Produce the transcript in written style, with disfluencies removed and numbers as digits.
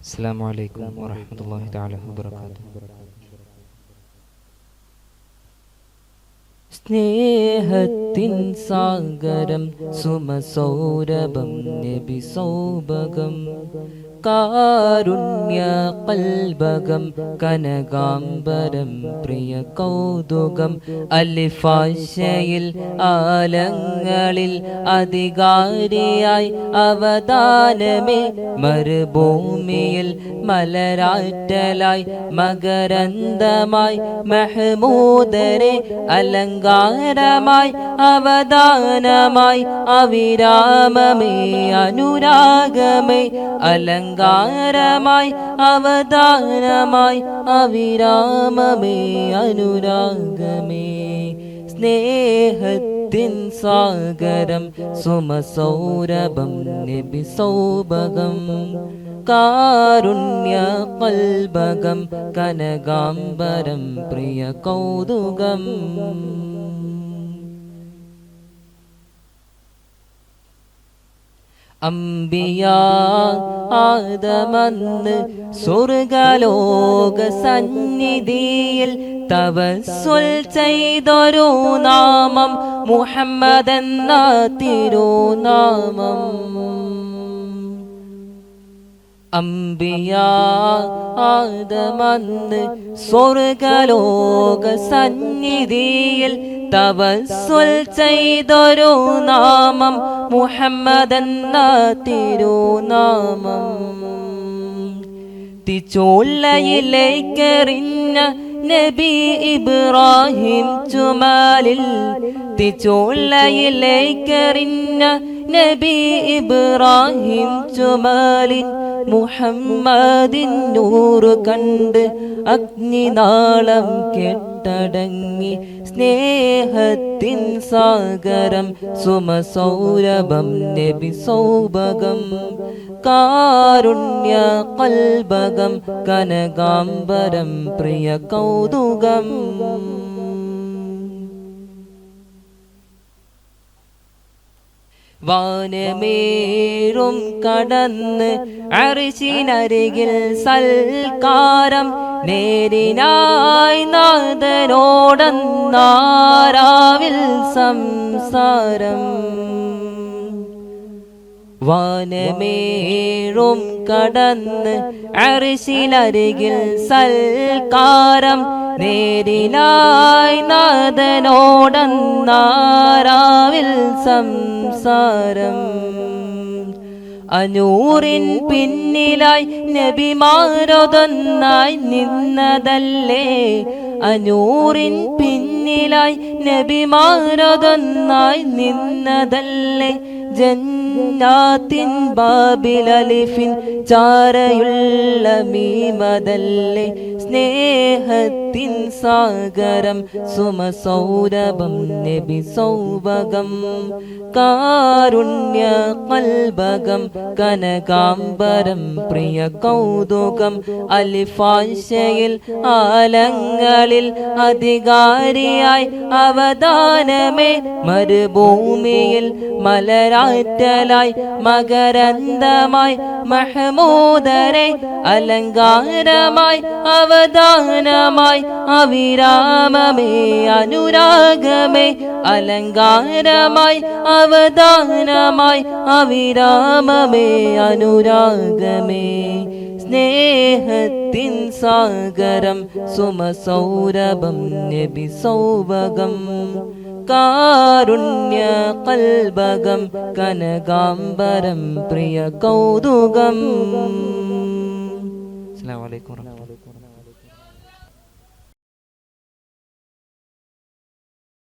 അസ്സലാമു അലൈക്കും വറഹ്മത്തുള്ളാഹി തആല വബറകാതുഹു. സ്നേഹത്തിൻ സാഗരം സുമസൗരഭം നബി സൗഭകം കാരുണ്യ കൽബകം കനകാംബരം പ്രിയ കൗതുകം അലിഫാശയിൽ ആലങ്ങളിൽ അധികാരിയായി അവദാനമേ മരുഭൂമിയിൽ മലരാറ്റലായി മകരന്ദമായി മെഹ്മൂദരെ അലങ്കാരമായി അവദാനമായി അവിരാമമേ അനുരാഗമേ അലങ്കാരമായി അവദാനമായി അവിരാമമേ അനുരാഗമേ സ്നേഹത്തിൻ സാഗരം സുമസൗരഭം നബി സൗഭകം കാരുണ്യ കൽബകം കനകാംബരം പ്രിയ കൗതുകം അംബിയാ ആദമന്ന് സ്വർഗലോക സന്നിധിയിൽ തവസ്സുൽ ചെയ്തൊരു നാമം മുഹമ്മദ് എന്ന തിരുനാമം. അംബിയാ ആദമന്ന് സ്വർഗലോക സന്നിധിയിൽ തവസ്സുൽ ചെയ്തൊരു നാമം മുഹമ്മദ് എന്ന തിരുനാമം. തിച്ചോലയിലേക്കെറിഞ്ഞ നബി ഇബ്രാഹിം ചുമലിൽ തിച്ചോലയിലേക്കെറിഞ്ഞ നബി ഇബ്രാഹിം ചുമലിൻ മുഹമ്മദിൻ നൂറ് കണ്ട് അഗ്നിനാളം കെട്ടടങ്ങി സ്നേഹത്തിൻ സാഗരം സുമസൗരഭം നബി സൗഭകം കാരുണ്യ കൽബകം കനകാംബരം പ്രിയ കൗതുകം. വാനമേറും കടന്ന് അർശിനരികിൽ സൽക്കാരം നേരിനായി നാഥനോടന്നാരാവിൽ സംസാരം. വാനമേറും കടന്ന് അർശിനരികിൽ സൽക്കാരം നേരിനായി നാഥനോടന്നാരാവിൽ സംസാരം. അനൂറിൻ പിന്നിലായി നബിമാരൊതൊന്നായി നിന്നതല്ലേ അനൂറിൻ പിന്നിലായി നബിമാരൊതൊന്നായി നിന്നതല്ലേ ജന്നാത്തിൻ ബാബിൽ അലിഫിൻ ചാരയുള്ള മീമതല്ലേ സ്നേഹത്തിൻ സാഗരം സുമസൗരഭം നബി സൗഭകം കാരുണ്യ കൽബകം കനകാംബരം പ്രിയ കൗതുകം അലിഫാശയിൽ ആലങ്ങളിൽ അധികാരിയായി അവദാനമേ മരുഭൂമിയിൽ മലരാറ്റലായി മകരന്ദമായി മെഹ്മൂദരെ അലങ്കാരമായി അവദാനമായി അവിരാമമേ അനുരാഗമേ അലങ്കാരമായി അവദാനമായി അവിരാമമേ അനുരാഗമേ സ്നേഹത്തിൻ സാഗരം സുമസൗരഭം നബി സൗഭകം കാരുണ്യ കൽബകം കനകാംബരം പ്രിയ കൗതുകം. അസ്സലാമു അലൈക്കും വറഹ്മത്തുള്ളാഹി.